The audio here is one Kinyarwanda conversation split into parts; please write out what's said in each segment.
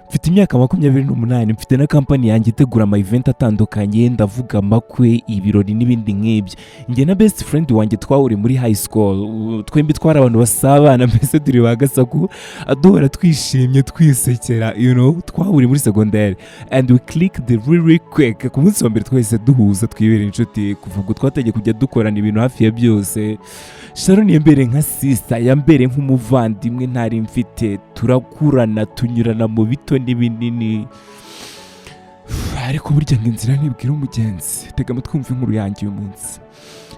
mfite imyaka 28, mfite na kampani yanjye itegura ama event atandukanye, ndavuga amakwe, ibirori n'ibindi nk'ibyo. Njye na best friend wanjye twahuri muri high school, twembi twari abantu basabana, mbese turi bagasaku, duhora twishimye twisekera, twahuri muri secondaire and we clicked really quick. Ku munsi wa mbere twese duhuza twibera inshuti, kuva ubwo twatangiye kujya dukorana ibintu hafi ya byose. Sharon yambere nka sister, yambere nk'umuvandimwe ntari mfite, turakurana tunyurana mu bito n'ibinini. Ariko burya ngo inzira ntibwira umugenzi, tega amatwi wumve inkuru yanjye uyu munsi.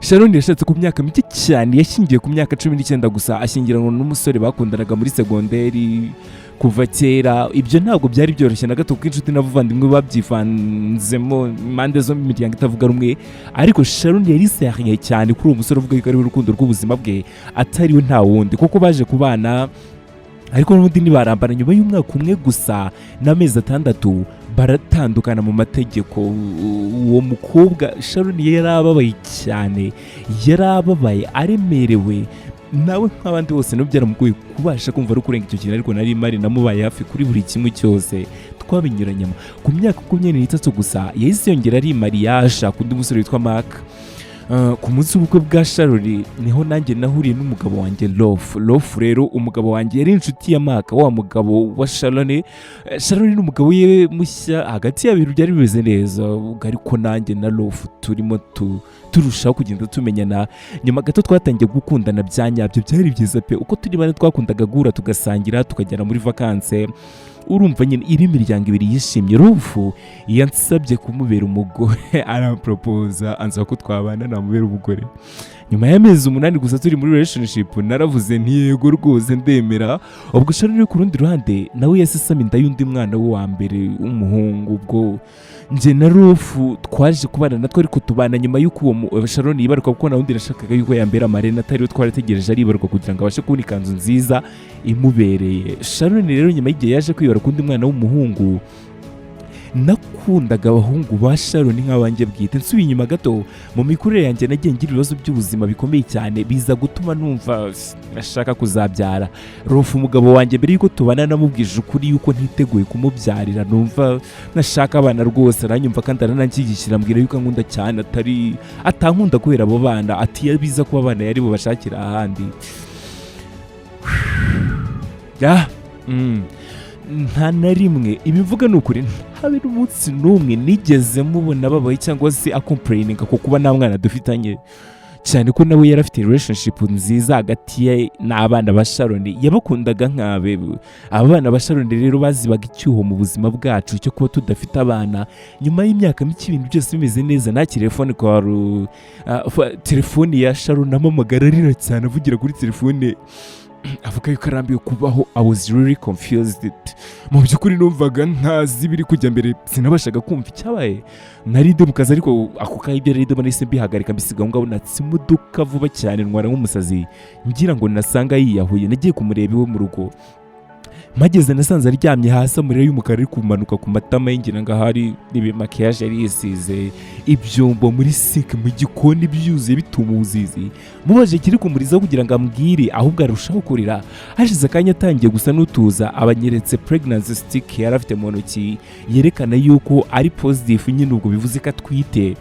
Sharon yashatse ku myaka mike cyane, yashingiye ku myaka 19 gusa, ashyingiranwa n'umusore bakundanaga muri segonderi kuva kera. Ibyo ntabwo byari byoroshye na gato, kuko inshuti n'abavandimwe babyivanzemo impande zo mu miryango itavuga rumwe. Ariko Sharon yari seriye cyane kuri uwo musore uvuga ko ari urukundo rw'ubuzima bwe, atari we nta wundi, kuko baje kubana. Ariko n'ubundi ntibarambana, nyuma y'umwaka umwe gusa n'amezi 6 baratandukana mu mategeko. Uwo mukobwa Sharon yarababaye cyane, yarababaye aremerewe, nawe nk'abandi bose no byaramugoye kubasha kumva ari kurenga icyo kintu. Ariko nari mari namubaye hafi kuri buri kimwe cyose, twabinyuranyemo. Ku myaka 23 gusa yahise yongera ari mariage kundi umusore witwa Mark. Ku munsi w'ubukwe bwa Sharon niho nanjye nahuriye n'umugabo wanjye Love. Rero umugabo wanjye yari inshuti ya Mark, wa mugabo wa Sharon. Sharon n'umugabo ye mushya, hagati y'abiri byari bimeze neza, ariko nanjye na Love turimo turushaho kugenda tumenyana. Nyuma gato twatangiye gukundana byanyabyo, byari byiza pe, uko turi bane twakundaga guhura tugasangira, tukajyana muri vacances. Urumva nyine iri miryango ibiri yishimye. Rufu yansabye kumubera umugore, arampropose anza ko twabana namubera umugore. Nyuma y'amezi 8 gusa turi muri relationship, naravuze nti yego rwose ndemera. Ubwo Sharon ku rundi ruhande nawe yasesame inda y'undi mwana we wa mbere w'umuhungu. Ubwo nje na Rufu twaje kubana natwe, ariko tubana nyuma y'uko uwo Sharon yibaruka, kuko nawundi nashakaga yuko yambera marena, atari we twarategereje aribaruka kugira ngo abashe kubona ikanzu nziza imubereye. Sharon rero nyuma y'igihe yaje kwibaruka undi mwana w'umuhungu, nakundaga abahungu ba Sharon nk'abanjye bwite. Nsubiye inyuma gato mu mikurire yanjye, nagiye ngira ibibazo by'ubuzima bikomeye cyane, biza gutuma numva nashaka kuzabyara. Rufu umugabo wanjye mbere yuko tubana namubwije ukuri yuko ntiteguye kumubyarira, numva nashaka abana rwose. Aranyumva kandi arananshyigishyira, ambwira yuko ankunda cyane, atankunda kubera abo bana, ati yabiza kuba abana yari bubashakira ahandi. Nta na rimwe ibivuga n'ukuri, habe n'umunsi n'umwe nigeze mubona babaye cyangwa se acomplaininga ko kuba nta mwana dufitanye, cyane ko nawe yari afite relationship nziza hagati ye n'abana ba Sharon. Yabakundaga nk'abe. Abana ba Sharon rero bazibaga icyuho mu buzima bwacu cyo kuba tudafite abana. Nyuma y'imyaka mike ibintu byose bimeze neza, nta telefone ya Sharon amamagara arira cyane, avugira kuri telefone avuga yuko arambiwe kubaho. I was really confused. Mu by'ukuri numvaga ntazi biri kujya mbere, sinabashaga kumva icyabaye. Nari ndi mu kazi, ariko ako kayibyo rero nahise mbihagarika, mbisiga ngo natse imodoka vuba cyane, ntwara nk'umusazi ngira ngo nasanga yiyahuye. Nagiye kumureba iwe mu rugo, mageze nasanze aryamye hasi, amarira y'umukara ari kumanuka ku matama y'ingira ngo hari nibe makiyaje yari yisize, ibyombo muri sink mu gikoni byuzuye bitumuzizi. Mubaje kiri kumuriza kugira ngo ambwire, ahubwo arushaho kurira. Hashize akanya atangiye gusa n'utuza, abanyeretse pregnancy stick yari afite mu ntoki, yerekana yuko ari positive nyine, ubwo bivuze ko atwite.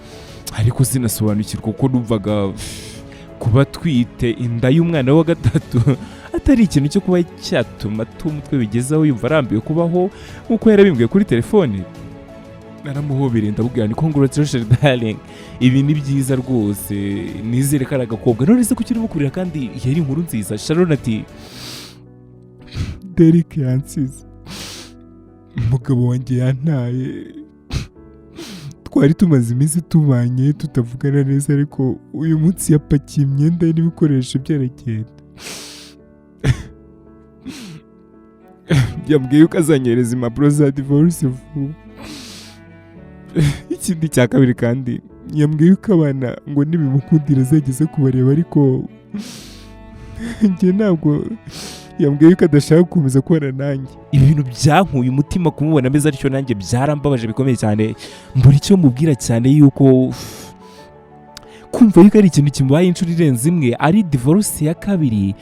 Ariko sinasobanukirwa ko numvaga kuba twite inda y'umwana wa gatatu atari ikintu cyo kuba cyatuma umutwe bigezaho yumva arambiwe kubaho nk'uko yarabimbwiye kuri telefone. Naramuhobera ndabubwira ni congratulations darling, ibi ni byiza rwose, nizere ko ari agakobwa. None se kuki urimo kurira kandi yari inkuru nziza? Sharon ati Derek yansize, umugabo wanjye yantaye, twari tumaze iminsi tubanye tutavugana neza, ariko uyu munsi yapakiye imyenda n'ibikoresho byaragenda. Yambwiye yuko azanyereza impapuro za divorce vuba. Ikindi cya kabiri kandi yambwiye yuko abana ngo nibimukundira azageze kubareba, ariko njye ntabwo. Yambwiye yuko adashaka gukomeza kubana nanjye. Ibi bintu byankuye umutima kumubona ameze atyo, nanjye byarambabaje bikomeye cyane. Mbura icyo mubwira cyane yuko kumva yuko ari ikintu kimubaye inshuro irenze imwe, ari divorce ya kabiri.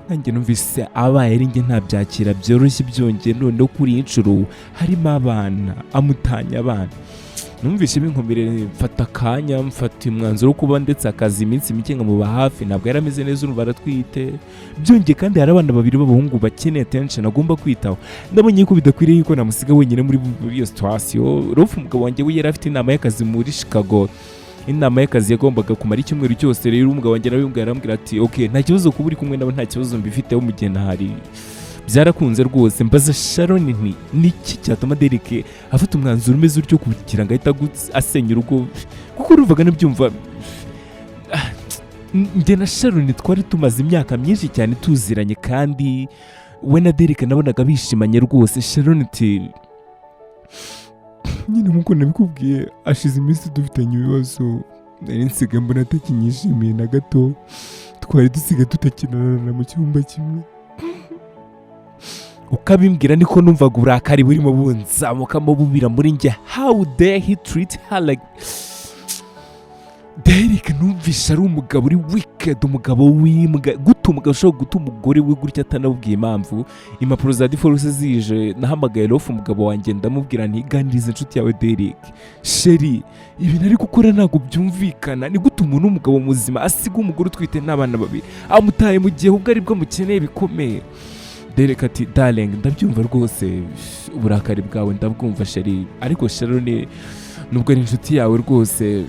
nanjye numvise abaye ari njye ntabyakira byoroshye byongeye noneho kuri iyi nshuro harimo abana amutanya abana numvise binkomerere mfata akanya mfata umwanzuro wo kuba ndetse akazi iminsi mike nkamuba hafi ntabwo yari ameze neza urumva aratwite byongeye kandi hari abana babiri b'abahungu bakeneye attention agomba kwitaho ndabonye ko bidakwiriye yuko namusiga wenyine muri iyo situation Rolf umugabo wanjye we yari afite inama y'akazi muri Chicago inama y'akazi yagombaga kumara icyumweru cyose rero umugabo wanjye nawe yarambwira ati okay nta kibazo kuba uri kumwe nabo nta kibazo mbifiteho mu gihe ntahari byarakunze rwose mbaza Sharon niki cyatuma Derek afata umwanzuro umeze utyo kugira ngo ahita asenya urugo kuko uruvaga nabyumva njye na Sharon twari tumaze imyaka myinshi cyane tuziranye kandi we na Derek nabonaga bishimanye rwose Sharon ati nyine nkuko nabikubwiye ashize iminsi dufitanye ibibazo nari nsigaye mbona atakinyishimiye na gato twari dusigaye tutakinana mu cyumba kimwe ukabimbwira niko numvaga uburakari burimo bunzamukamo bubira muri njye how dare he treat her like Derek numvisha ari umugabo uri wicked umugabo w'imbwa guta umugabo ushobora guta umugore we gutya atanabwiye impamvu impapuro za divorce zije nahamagaye Rolf umugabo wanjye ndamubwira ntiganirize inshuti yawe Derek sheri ibi nari gukora ntabwo byumvikana ni gute umuntu w'umugabo muzima asiga umugore utwite n'abana babiri amutaye mu gihe ubwo ari bwo mukeneye bikomeye Derek ati darling ndabyumva rwose uburakari bwawe ndabwumva sheri ariko Sharon nubwo ari inshuti yawe rwose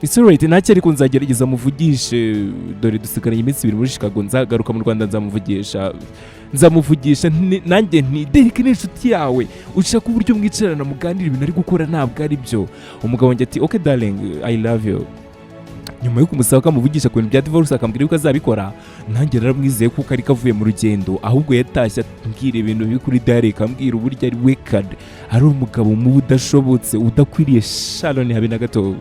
it's alright ntacyo ariko nzagerageza muvugishe dore dusigaranye iminsi 2 muri Chicago nzagaruka mu Rwanda nzamuvugisha nanjye nti Derek ni inshuti yawe ushaka uburyo mwicarana muganira ibintu ari gukora ntabwo ari byo umugabo wanjye ati okay darling I love you nyuma yo kumusaba kamuvugisha ku bintu bya divorce akambwira yuko azabikora nanjye naramwizeye kuko ari kavuye mu rugendo ahubwo yatashye ambwira ibintu biri kuri Derek ambwira uburyo ari wicked ari umugabo mu budashobotse udakwiriye Sharon habe na gato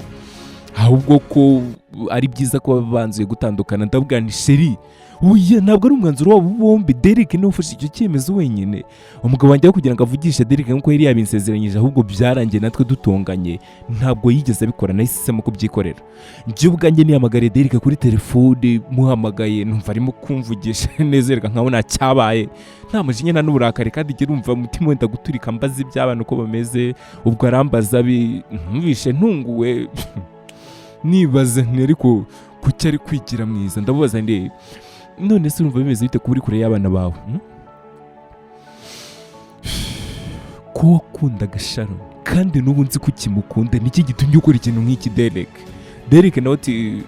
ahubwo ko ari byiza ko babanzuye gutandukana ndabwira ni sheri uye ntabwo ari umwanzuro wabo bombi Derek niwe ufashe icyo cyemezo wenyine umugabo wanjye kugira ngo avugishe Derek nkuko yari yabinsezeranyije ahubwo byarangiye natwe dutonganye ntabwo yigeze abikora nahisemo kubyikorera njye ubwanjye nihamagare Derek kuri telefone muhamagaye numva arimo kumvugisha nezereka nkabona cyabaye nta mujinya nta n'uburakari kandi ngira umva umutima wenda guturika mbaza iby'abantu uko bameze ubwo arambaza numvishe ntunguwe nibaze ariko kuki ari kwigira mwiza ndabubaza ndi none se urumva bimeze bite kuba uri kure y'abana bawe ko wakundaga Sharon kandi n'ubu nzi ko ukimukunda niki gitumye ukora ikintu nk'iki Derek nawe ati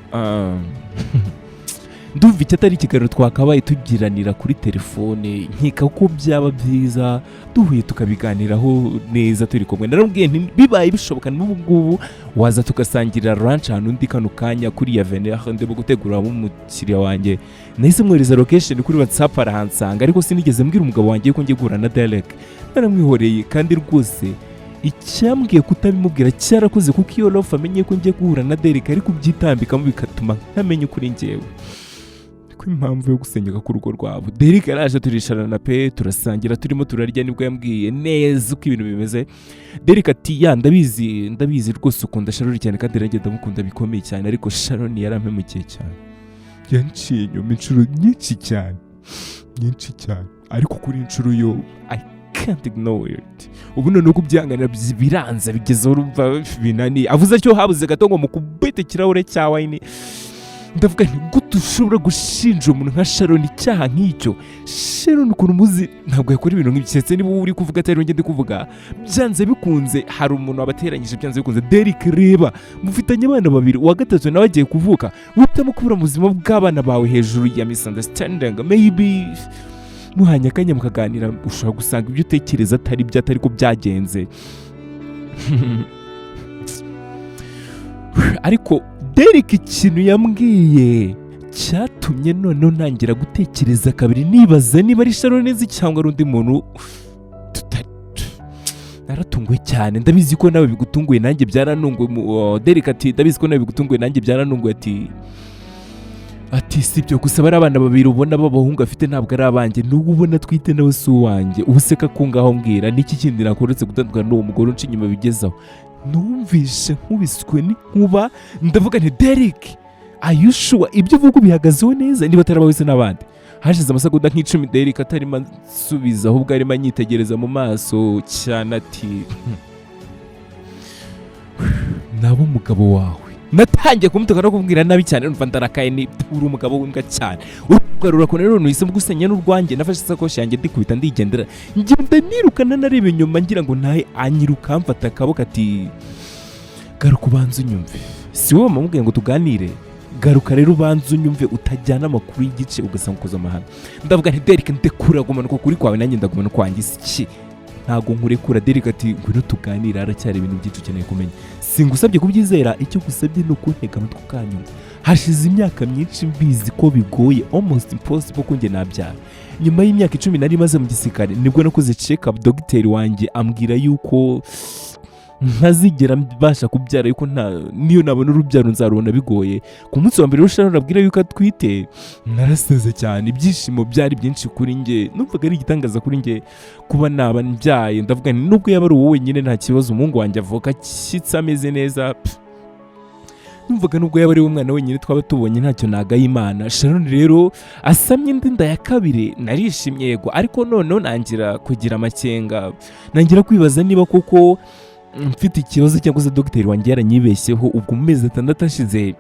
ndumva icyo atari ikiganiro twakabaye tugiranira kuri telefone nkeka ko byaba byiza duhuye tukabiganiraho neza turi kumwe narambwiye nti bibaye bishoboka n'ubu ngubu waza tugasangira lunch ahantu ndi kano kanya kuri Avenue aho ndimo gutegura umukiriya wanjye nahise mwereza location kuri WhatsApp arahansanga ariko sinigeze mbwira umugabo wanjye ko ngiye guhura na Derek naramwihoreye kandi rwose icyambwiye kutabimubwira cyarakoze kuko iyo Rolf amenye ko ngiye guhura na Derek ariko byitambikamo bikatuma ntamenye ukuri njyewe impamvu yo gusenyuka ku rugo rwabo Derek araje turisharana pe turasangira turimo turarya nibwo yambwiye neza uko ibintu bimeze Derek ati ya ndabizi rwose ukunda Sharon cyane kandi rege ndamukunda bikomeye cyane ariko Sharon yarampemukiye cyane yanciye inyuma inshuro nyinshi cyane ariko kuri inshuro yo I can't ignore it ubu none uko byanganira biranza bigeze urumva binani avuze cyo habuze gato ngo mukubete kirahure cya wine ndavuga nti gute ushobora gushinja umuntu nka Sharon icyaha nk'icyo Sharon ukuntu muzi ntabwo yakora ibintu nk'ibisetse niba uri kuvuga atari ngende kuvuga byanze bikunze hari umuntu wabateranyije byanze bikunze Derek reba mufitanye abana babiri wa gatatu nawe agiye kuvuka mutamo kubura mu buzima bw'abana bawe hejuru ya misunderstanding maybe muhanya akanya mukaganira ushobora gusanga ibyo utekereza atari byo atari ko byagenze ariko Derek ikintu yambwiye cyatumye noneho ntangira gutekereza kabiri nibaza niba ari Sharon nzi cyangwa ari undi muntu naratunguwe cyane ndabizi ko nawe bigutunguye nanjye byaranunguye Derek ati ndabizi ko nawe bigutunguye nanjye byaranunguye ati sibyo gusa bari abana babiri ubona b'abahungu afite ntabwo ari abanjye n'ubwo ubona twite nawe si uwanjye ubuseka ko ngaho mbwira niki kindi nakoretse gutandukana n'uwo mugore unci inyuma bigezaho numvishe nkubiswe n'inkuba ndavuga nti Derek are you sure ibyo uvuga bihagazeho neza niba atarabawe se n'abandi hashize amasegonda nk'icumi Derek atarimo ansubiza ahubwo arimo anyitegereza mu maso cyane ati naba umugabo wawe. Natangiye kumutuka no kubwira nabi cyane numva ndarakaye ni uri umugabo w'imbwa cyane. Urugarura ko rero nuhisemo gusenya n'urwanjye nafashe isakoshi yanjye ndikubita ndigendera. Ngenda nirukana nareba inyuma ngira ngo ntahe anyiruka mfata akaboko ati garuka ubanze unyumve. Si wowe wamubwiye ngo tuganire. Garuka rero ubanze unyumve utajyana amakuru y'igice ugasanga ukoze amahano. Ndavuga nti Derek ndekura gumanuka kuri kwawe nanjye ndagumana kwanjye iki. Ntago nkurekura. Derek ati ngwino tuganira aracyari ibintu byinshi ukeneye kumenya. Singusabye kubyizera icyo gusabye no kuntega amatwi ukanyumva. Hashize imyaka myinshi mbizi ko bigoye almost impossible ko njye nabyara. Nyuma y'imyaka 10 nari maze mu gisirikare nibwo nakoze check up dogiteri wanjye ambwira yuko ntazigera mbasha kubyara yuko niyo nabona urubyaro nzarubona bigoye. Ku munsi wa mbere rushaho nabwira yuko atwite narasaze cyane. Ibyishimo byari byinshi kuri njye. Numvaga ari igitangaza kuri njye kuba naba mbyaye. Ndavuga nubwo yaba ari wowe nyine nta kibazo umuhungu wanjye avuka kitse ameze neza. Numvaga nubwo yaba ari umwana wenyine twaba tubonye ntacyo nagaye Imana. Sharon rero asamye indi nda ya kabiri narishimye yego, ariko noneho nangira kugira amakenga. Nangira kwibaza niba koko mfite ikibazo cyangwa se dogiteri wanjye yaranyibeshyeho. Ubwo mu mezi 6 ashize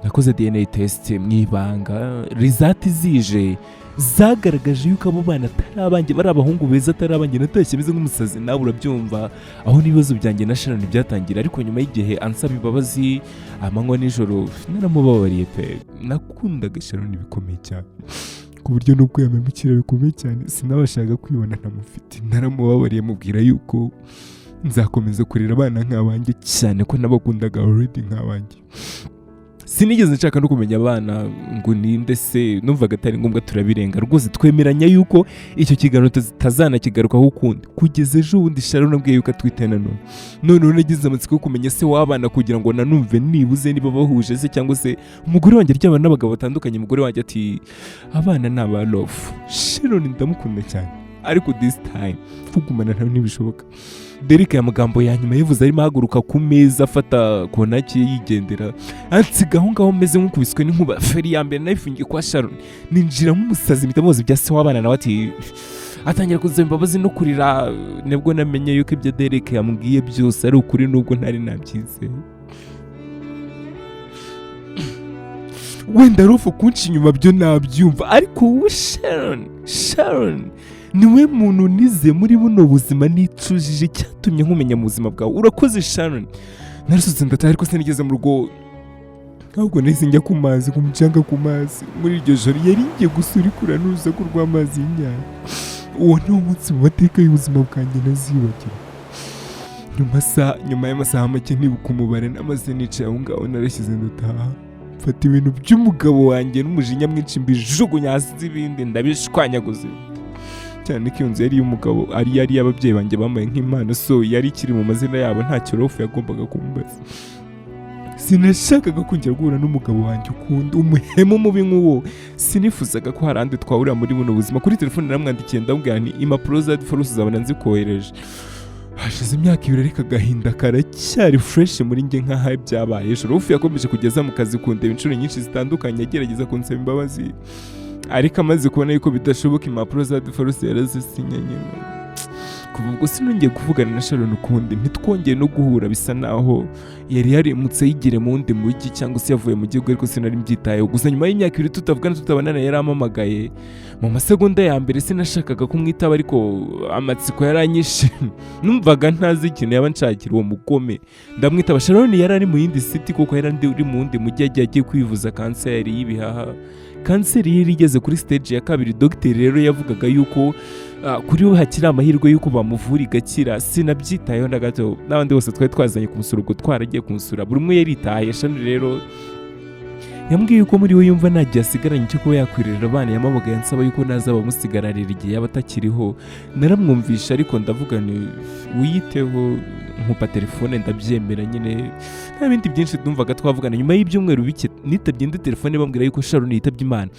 nakoze DNA test Mwibanga. Result zije zagaragaje yuko abo bana atari abanjye, bari abahungu beza atari abanjye. Natashye bize nk'umusazi nawe urabyumva. Aho n'ibibazo byanjye na Sharon byatangira, ariko nyuma y'igihe ansaba imbabazi amanywa nijoro naramubabariye pe. Nakundaga Sharon bikomeye cyane ku buryo nubwo yamemukira bikomeye cyane sinabashaga kwibona ntamufite. Naramubabariye mubwira yuko nzakomeza kurera abana nk'abanjye cyane ko nabakundaga already nk'abanjye. Sinigeze nshaka no kumenya abana ngo ninde se, numvaga atari ngombwa turabirenga rwose. Twemeranya yuko icyo kiganiro tutazanakigarukaho ukundi. Kugeza ejo bundi Sharon ambwiye yuko atwite none nagize amatsiko yo kumenya se w'abana kugira ngo nanumve nibuze niba bahuje se cyangwa se umugore wanjye aryamana n'abagabo batandukanye. Umugore wanjye ati abana ni aba love. Sharon ndamukunda cyane ariko this time kugumana nawe ntibishoboka. Derek ya magambo ya nyuma yivuze arimo ahaguruka ku meza afata konaki yigendera. Ansiga aho ngaho meze nk'ukubiswe n'inkuba. Feri ya mbere nayifungiye kwa Sharon. Ninjira nk'umusazi mitabozi bya se w'abana nawe ati atangira kuzemba imbabazi no kurira. Nibwo namenye yuko ibyo Derek yambwiye byose ari ukuri nubwo ntari nabyize. Wenda rufu kunci inyuma byo nabyumva, ariko wowe Sharon niwe muntu nize muri buno buzima nicujije cyatumye nkumenya mu buzima bwawe. Urakoze Sharon. Narasutse ndataha ariko sinigeze mu rugo. Ahubwo nahise njya ku mazi, ku mucanga ku mazi. Muri iryo joro yari ngiye gusura ikuranuza ku rw'amazi y'inyanja. Uwo ni umunsi mu mateka y'ubuzima bwanjye ntazibagirwa. Nyuma y'amasaha make ntibuka umubare namaze nicaye aho ngaho narashyize ndataha. Mfata ibintu by'umugabo wanjye n'umujinya mwinshi mbijugunya hasi z'ibindi ndabishwanyaguza. Cyane ko iyo nzu yari y'umugabo yari y'ababyeyi banjye bambaye nk'impano, so yari ikiri mu mazina yabo, nta kirofu yagombaga kumbaza. Sinashakaga kongera guhura n'umugabo wanjye ukunda umuhemu mubi nk'uwo. Sinifuzaga ko hari andi twahurira muri buno buzima. Kuri telefone naramwandikiye ndamubwira nti impapuro za divorce zabona nzikohereje. Hashize imyaka 2 ariko agahinda karacyari fresh muri njye nk'aho byabaye ejo. Rufu yakomeje kugeza mu kazi kundeba inshuro nyinshi zitandukanye agerageza kunsaba imbabazi, ariko amaze kubona yuko bidashoboka impapuro za divorce yarazisinyanye. Kuva ubwo sinongeye kuvugana na Sharon ukundi. Ntitwongeye no guhura. Bisa naho yari yarimutse yigire mu wundi mujyi cyangwa se yavuye mu gihugu, ariko sinari mbyitayeho. Gusa nyuma y'imyaka 2 tutavugana tutabonana yarampamagaye. Mu masegonda ya mbere sinashakaga kumwitaba, ariko amatsiko yaranyishe. Numvaga ntazi ikintu yaba nshakira uwo mugome. Ndamwitaba. Sharon yari ari mu yindi city kuko yari uri mu wundi mujyi agiye kwivuza kanseri y'ibihaha. Kanseri yari igeze kuri stage ya 2. Dogiteri rero yavugaga yuko kuri we hakiri amahirwe yuko bamuvura igakira. Sinabyitayeho na gato. N'abandi bose twari twazanye kumusura, ubwo twaragiye kumusura, buri umwe yaritaye. Sharon rero yambwiye yuko muri we yumva ntagiye asigaranye cyo kuba yakwirira abana. Yamamagaye ansaba yuko nazaba musigararira igihe yaba atakiriho. Naramwumvisha ariko ndavuga ni wiyiteho, nkupa telefone ndabyemera nyine. Nta bindi byinshi twumvaga twavugana. Nyuma y'ibyumweru bike nitabye indi telefone bambwira yuko Sharon yitabye Imana.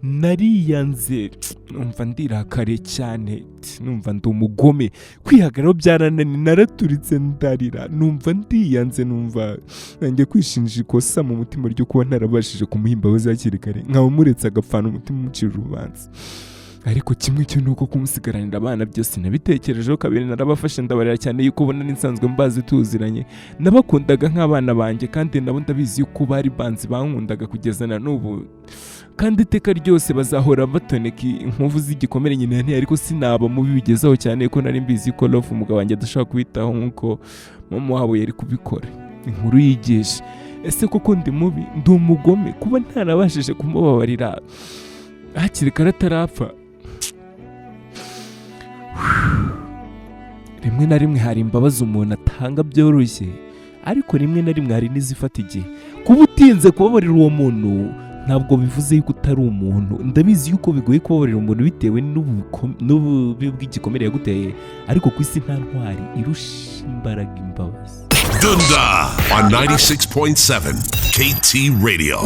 Nariyanze, numva ndirakare cyane, numva ndi umugome. Kwihagararaho byaranani, naraturitse ndarira, numva ndiyanze, numva nanjye kwishinja ikosa mu mutima ryo kuba ntarabashije nabashije kumuha imbabazi hakiri kare nkaba muretse agapfana umutima umucira urubanza. Ariko kimwe cyo nuko kumusigaranira abana byose nabitekerejeho kabiri, narabafashe ndabarera cyane yuko ubona n'insanzwe mbazi tuziranye, nabakundaga nk'abana banjye kandi nabo ndabizi yuko bari banzi bankundaga kugeza na n'ubu, kandi iteka ryose bazahora batoneka inkovu z'igikomere nyine, ariko sinaba mubi bigezaho cyane ko nari mbizi ko Love umugabo wanjye adashaka kubitaho nk'uko mama wabo yari kubikora. Inkuru yigisha, ese koko ndi mubi, ndi umugome kuba ntarabashije kumubabarira hakiri kare atarapfa? Rimwe na rimwe hari imbabazi umuntu atanga byoroshye, ariko rimwe na rimwe hari n'izifata igihe. Kuba utinze kubabarira uwo muntu ntabwo bivuze yuko utari umuntu. Ndabizi yuko bigoye kubabarira umuntu bitewe n'ububi bw'igikomere yaguteye, ariko ku isi nta ntwari irusha imbaraga imbabazi. Dunda on 96.7 KT Radio.